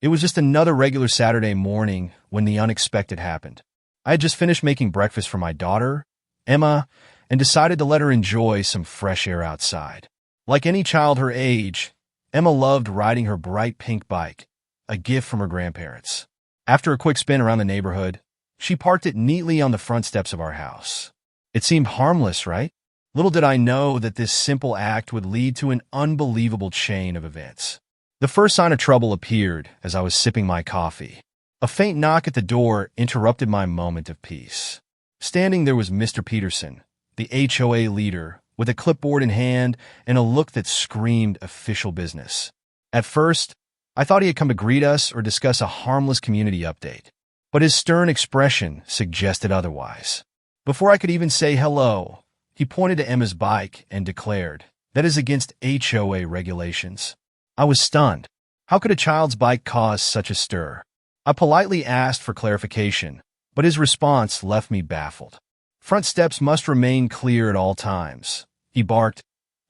It was just another regular Saturday morning when the unexpected happened. I had just finished making breakfast for my daughter, Emma, and decided to let her enjoy some fresh air outside. Like any child her age, Emma loved riding her bright pink bike, a gift from her grandparents. After a quick spin around the neighborhood, she parked it neatly on the front steps of our house. It seemed harmless, right? Little did I know that this simple act would lead to an unbelievable chain of events. The first sign of trouble appeared as I was sipping my coffee. A faint knock at the door interrupted my moment of peace. Standing there was Mr. Peterson, the HOA leader, with a clipboard in hand and a look that screamed official business. At first, I thought he had come to greet us or discuss a harmless community update, but his stern expression suggested otherwise. Before I could even say hello, he pointed to Emma's bike and declared, "That is against HOA regulations." I was stunned. How could a child's bike cause such a stir? I politely asked for clarification, but his response left me baffled. "Front steps must remain clear at all times," he barked,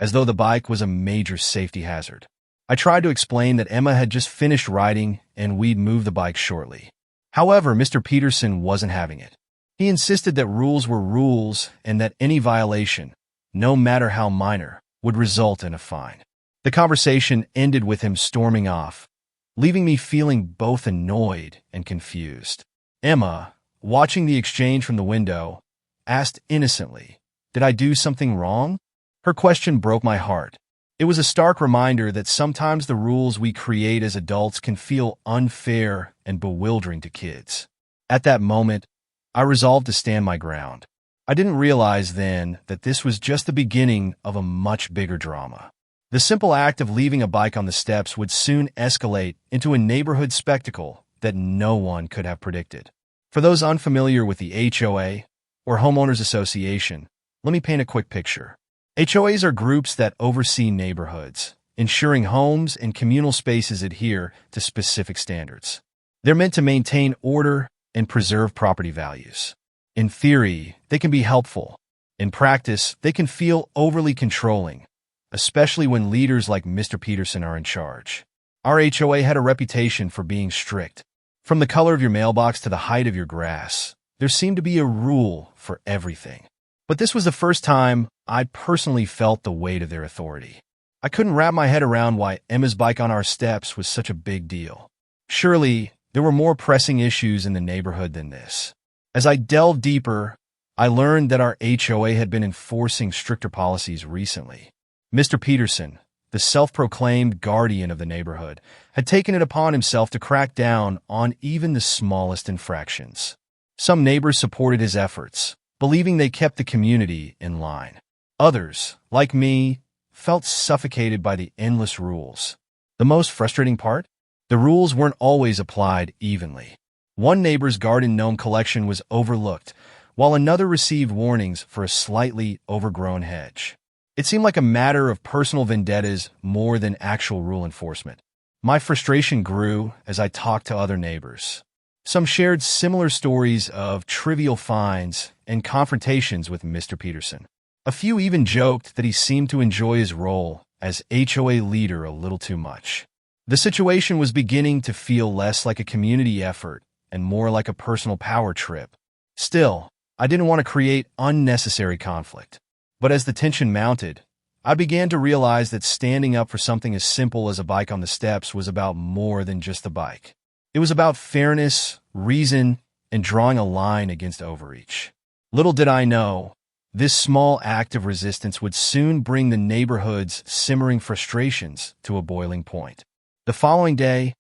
as though the bike was a major safety hazard. I tried to explain that Emma had just finished riding and we'd move the bike shortly. However, Mr. Peterson wasn't having it. He insisted that rules were rules and that any violation, no matter how minor, would result in a fine. The conversation ended with him storming off, leaving me feeling both annoyed and confused. Emma, watching the exchange from the window, asked innocently, "Did I do something wrong?" Her question broke my heart. It was a stark reminder that sometimes the rules we create as adults can feel unfair and bewildering to kids. At that moment, I resolved to stand my ground. I didn't realize then that this was just the beginning of a much bigger drama. The simple act of leaving a bike on the steps would soon escalate into a neighborhood spectacle that no one could have predicted. For those unfamiliar with the HOA, or Homeowners Association, let me paint a quick picture. HOAs are groups that oversee neighborhoods, ensuring homes and communal spaces adhere to specific standards. They're meant to maintain order and preserve property values. In theory, they can be helpful. In practice, they can feel overly controlling, especially when leaders like Mr. Peterson are in charge. Our HOA had a reputation for being strict. From the color of your mailbox to the height of your grass, there seemed to be a rule for everything. But this was the first time I personally felt the weight of their authority. I couldn't wrap my head around why Emma's bike on our steps was such a big deal. Surely, there were more pressing issues in the neighborhood than this. As I delved deeper, I learned that our HOA had been enforcing stricter policies recently. Mr. Peterson, the self-proclaimed guardian of the neighborhood, had taken it upon himself to crack down on even the smallest infractions. Some neighbors supported his efforts, believing they kept the community in line. Others, like me, felt suffocated by the endless rules. The most frustrating part? The rules weren't always applied evenly. One neighbor's garden gnome collection was overlooked, while another received warnings for a slightly overgrown hedge. It seemed like a matter of personal vendettas more than actual rule enforcement. My frustration grew as I talked to other neighbors. Some shared similar stories of trivial fines and confrontations with Mr. Peterson. A few even joked that he seemed to enjoy his role as HOA leader a little too much. The situation was beginning to feel less like a community effort and more like a personal power trip. Still, I didn't want to create unnecessary conflict. But as the tension mounted, I began to realize that standing up for something as simple as a bike on the steps was about more than just the bike. It was about fairness, reason, and drawing a line against overreach. Little did I know, this small act of resistance would soon bring the neighborhood's simmering frustrations to a boiling point. The following day,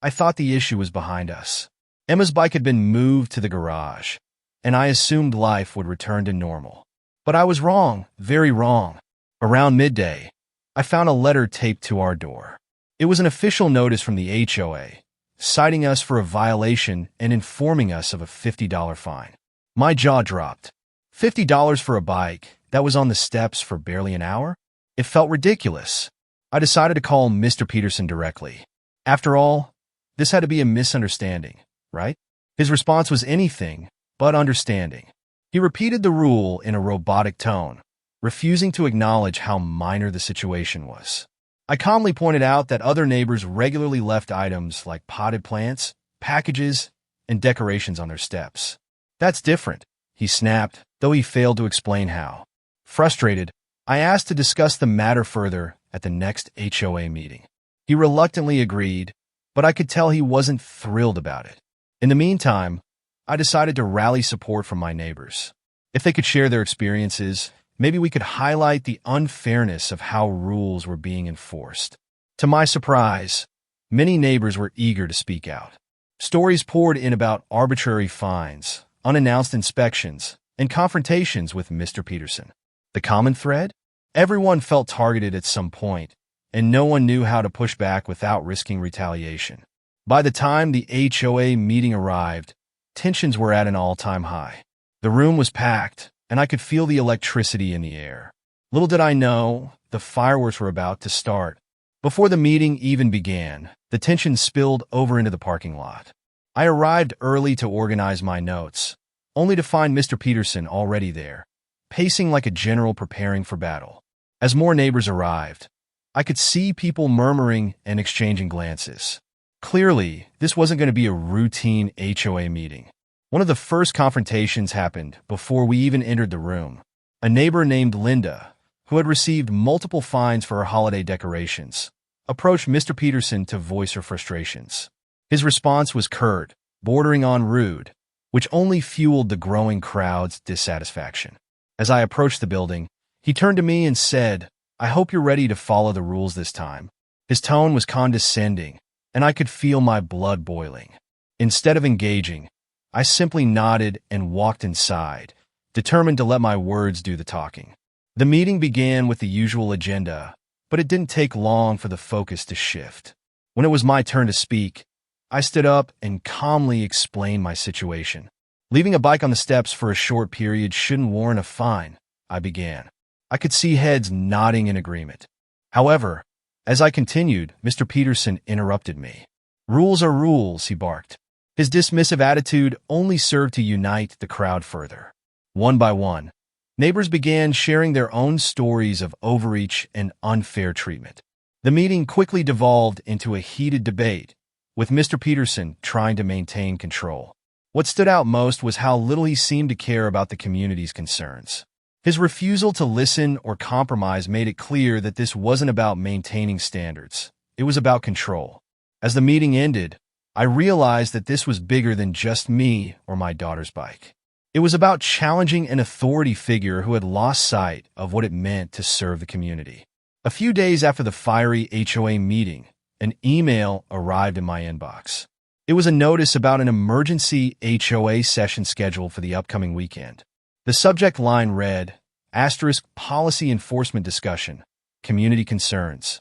I thought the issue was behind us. Emma's bike had been moved to the garage, and I assumed life would return to normal. But I was wrong, very wrong. Around midday, I found a letter taped to our door. It was an official notice from the HOA, citing us for a violation and informing us of a $50 fine. My jaw dropped. $50 for a bike that was on the steps for barely an hour? It felt ridiculous. I decided to call Mr. Peterson directly. After all, this had to be a misunderstanding, right? His response was anything but understanding. He repeated the rule in a robotic tone, refusing to acknowledge how minor the situation was. I calmly pointed out that other neighbors regularly left items like potted plants, packages, and decorations on their steps. That's different, he snapped, though he failed to explain how. Frustrated, I asked to discuss the matter further at the next HOA meeting. He reluctantly agreed, but I could tell he wasn't thrilled about it. In the meantime, I decided to rally support from my neighbors. If they could share their experiences, maybe we could highlight the unfairness of how rules were being enforced. To my surprise, many neighbors were eager to speak out. Stories poured in about arbitrary fines, unannounced inspections, and confrontations with Mr. Peterson. The common thread? Everyone felt targeted at some point, and no one knew how to push back without risking retaliation. By the time the HOA meeting arrived, tensions were at an all-time high. The room was packed, and I could feel the electricity in the air. Little did I know, the fireworks were about to start. Before the meeting even began, the tension spilled over into the parking lot. I arrived early to organize my notes, only to find Mr. Peterson already there, pacing like a general preparing for battle. As more neighbors arrived, I could see people murmuring and exchanging glances. Clearly, this wasn't going to be a routine HOA meeting. One of the first confrontations happened before we even entered the room. A neighbor named Linda, who had received multiple fines for her holiday decorations, approached Mr. Peterson to voice her frustrations. His response was curt, bordering on rude, which only fueled the growing crowd's dissatisfaction. As I approached the building, he turned to me and said, "I hope you're ready to follow the rules this time." His tone was condescending, and I could feel my blood boiling. Instead of engaging, I simply nodded and walked inside, determined to let my words do the talking. The meeting began with the usual agenda, but it didn't take long for the focus to shift. When it was my turn to speak, I stood up and calmly explained my situation. Leaving a bike on the steps for a short period shouldn't warrant a fine, I began. I could see heads nodding in agreement. However, as I continued, Mr. Peterson interrupted me. "Rules are rules," he barked. His dismissive attitude only served to unite the crowd further. One by one, neighbors began sharing their own stories of overreach and unfair treatment. The meeting quickly devolved into a heated debate, with Mr. Peterson trying to maintain control. What stood out most was how little he seemed to care about the community's concerns. His refusal to listen or compromise made it clear that this wasn't about maintaining standards. It was about control. As the meeting ended, I realized that this was bigger than just me or my daughter's bike. It was about challenging an authority figure who had lost sight of what it meant to serve the community. A few days after the fiery HOA meeting, an email arrived in my inbox. It was a notice about an emergency HOA session scheduled for the upcoming weekend. The subject line read, *Policy Enforcement Discussion, Community Concerns.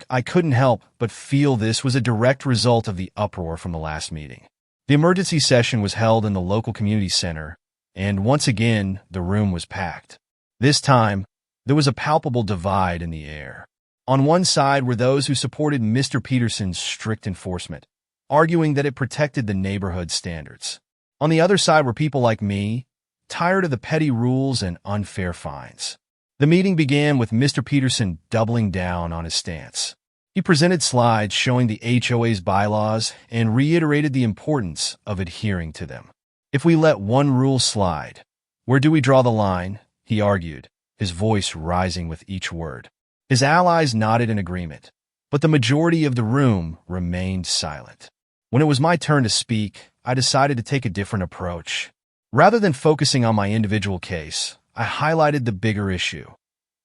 I couldn't help but feel this was a direct result of the uproar from the last meeting. The emergency session was held in the local community center, and once again, the room was packed. This time, there was a palpable divide in the air. On one side were those who supported Mr. Peterson's strict enforcement, arguing that it protected the neighborhood standards. On the other side were people like me, tired of the petty rules and unfair fines. The meeting began with Mr. Peterson doubling down on his stance. He presented slides showing the HOA's bylaws and reiterated the importance of adhering to them. "If we let one rule slide, where do we draw the line?" he argued, his voice rising with each word. His allies nodded in agreement, but the majority of the room remained silent. When it was my turn to speak, I decided to take a different approach. Rather than focusing on my individual case, I highlighted the bigger issue: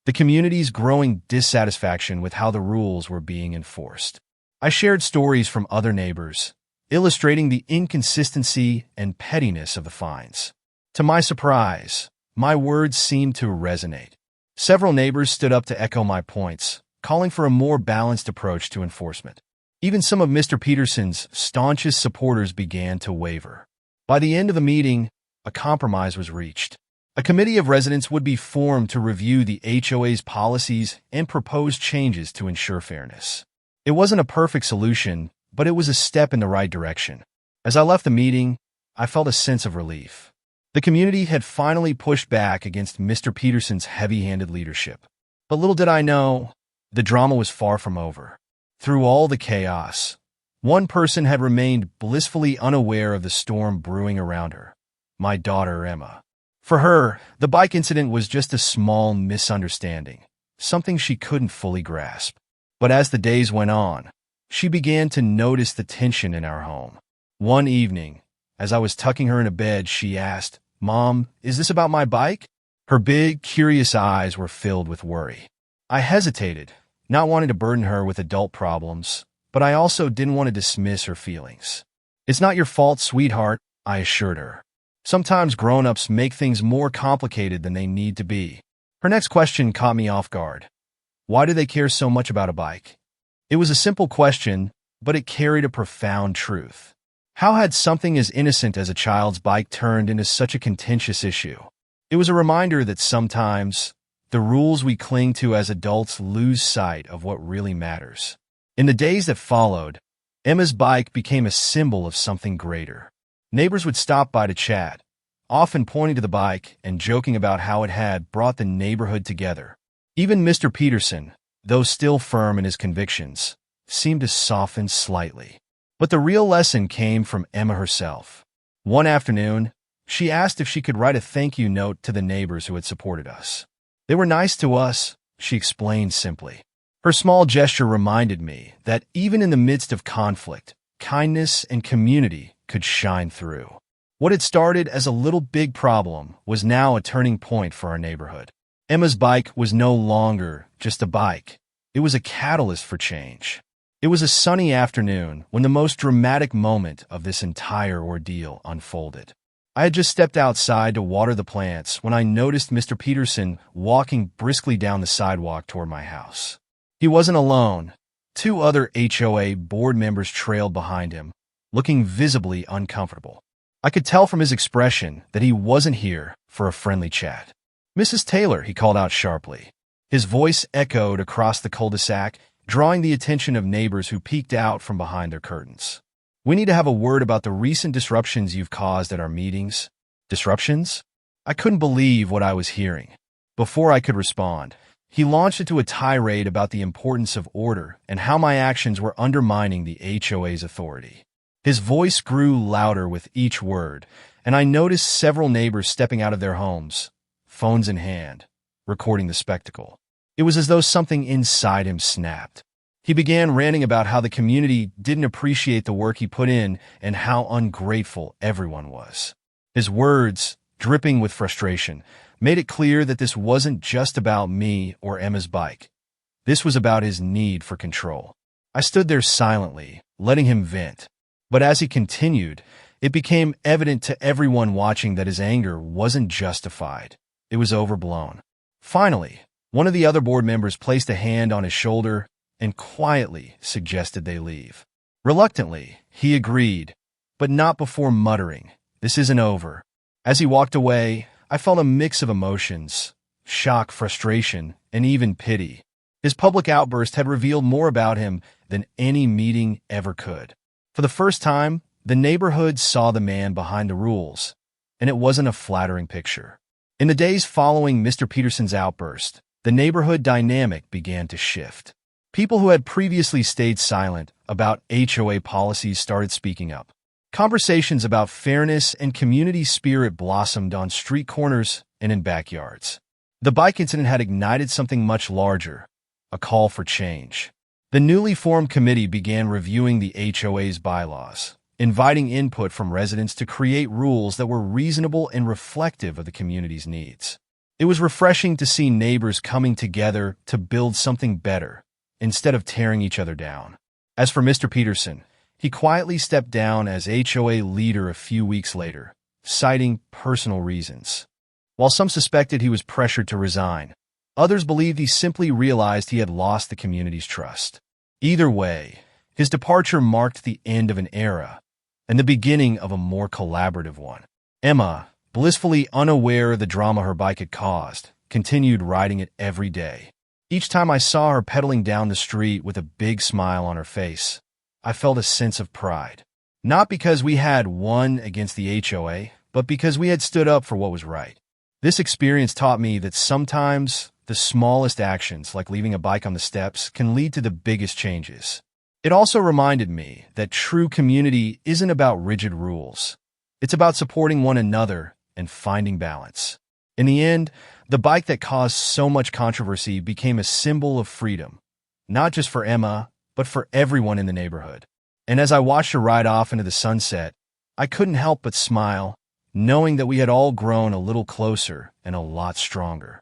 the community's growing dissatisfaction with how the rules were being enforced. I shared stories from other neighbors, illustrating the inconsistency and pettiness of the fines. To my surprise, my words seemed to resonate. Several neighbors stood up to echo my points, calling for a more balanced approach to enforcement. Even some of Mr. Peterson's staunchest supporters began to waver. By the end of the meeting, a compromise was reached. A committee of residents would be formed to review the HOA's policies and propose changes to ensure fairness. It wasn't a perfect solution, but it was a step in the right direction. As I left the meeting, I felt a sense of relief. The community had finally pushed back against Mr. Peterson's heavy-handed leadership. But little did I know, The drama was far from over. Through all the chaos, one person had remained blissfully unaware of the storm brewing around her: my daughter, Emma. For her, the bike incident was just a small misunderstanding, something she couldn't fully grasp. But as the days went on, she began to notice the tension in our home. One evening, as I was tucking her into bed, she asked, "Mom, is this about my bike?" Her big, curious eyes were filled with worry. I hesitated, not wanting to burden her with adult problems, but I also didn't want to dismiss her feelings. "It's not your fault, sweetheart," I assured her. "Sometimes grown-ups make things more complicated than they need to be." Her next question caught me off guard. Why do they care so much about a bike? It was a simple question, but it carried a profound truth. How had something as innocent as a child's bike turned into such a contentious issue? It was a reminder that sometimes the rules we cling to as adults lose sight of what really matters. In the days that followed, Emma's bike became a symbol of something greater. Neighbors would stop by to chat, often pointing to the bike and joking about how it had brought the neighborhood together. Even Mr. Peterson, though still firm in his convictions, seemed to soften slightly. But the real lesson came from Emma herself. One afternoon, she asked if she could write a thank you note to the neighbors who had supported us. "They were nice to us," she explained simply. Her small gesture reminded me that even in the midst of conflict, kindness and community could shine through. What had started as a little big problem was now a turning point for our neighborhood. Emma's bike was no longer just a bike. It was a catalyst for change. It was a sunny afternoon when the most dramatic moment of this entire ordeal unfolded. I had just stepped outside to water the plants when I noticed Mr. Peterson walking briskly down the sidewalk toward my house. He wasn't alone. Two other HOA board members trailed behind him, looking visibly uncomfortable. I could tell from his expression that he wasn't here for a friendly chat. "Mrs. Taylor," he called out sharply. His voice echoed across the cul-de-sac, drawing the attention of neighbors who peeked out from behind their curtains. "We need to have a word about the recent disruptions you've caused at our meetings." Disruptions? I couldn't believe what I was hearing. Before I could respond, he launched into a tirade about the importance of order and how my actions were undermining the HOA's authority. His voice grew louder with each word, and I noticed several neighbors stepping out of their homes, phones in hand, recording the spectacle. It was as though something inside him snapped. He began ranting about how the community didn't appreciate the work he put in and how ungrateful everyone was. His words, dripping with frustration, made it clear that this wasn't just about me or Emma's bike. This was about his need for control. I stood there silently, letting him vent. But as he continued, it became evident to everyone watching that his anger wasn't justified. It was overblown. Finally, one of the other board members placed a hand on his shoulder and quietly suggested they leave. Reluctantly, he agreed, but not before muttering, "This isn't over." As he walked away, I felt a mix of emotions: shock, frustration, and even pity. His public outburst had revealed more about him than any meeting ever could. For the first time, the neighborhood saw the man behind the rules, and it wasn't a flattering picture. In the days following Mr. Peterson's outburst, the neighborhood dynamic began to shift. People who had previously stayed silent about HOA policies started speaking up. Conversations about fairness and community spirit blossomed on street corners and in backyards. The bike incident had ignited something much larger: a call for change. The newly formed committee began reviewing the HOA's bylaws, inviting input from residents to create rules that were reasonable and reflective of the community's needs. It was refreshing to see neighbors coming together to build something better, instead of tearing each other down. As for Mr. Peterson, he quietly stepped down as HOA leader a few weeks later, citing personal reasons. While some suspected he was pressured to resign, others believed he simply realized he had lost the community's trust. Either way, his departure marked the end of an era and the beginning of a more collaborative one. Emma, blissfully unaware of the drama her bike had caused, continued riding it every day. Each time I saw her pedaling down the street with a big smile on her face, I felt a sense of pride. Not because we had won against the HOA, but because we had stood up for what was right. This experience taught me that sometimes the smallest actions, like leaving a bike on the steps, can lead to the biggest changes. It also reminded me that true community isn't about rigid rules. It's about supporting one another and finding balance. In the end, the bike that caused so much controversy became a symbol of freedom, not just for Emma, but for everyone in the neighborhood. And as I watched her ride off into the sunset, I couldn't help but smile, knowing that we had all grown a little closer and a lot stronger.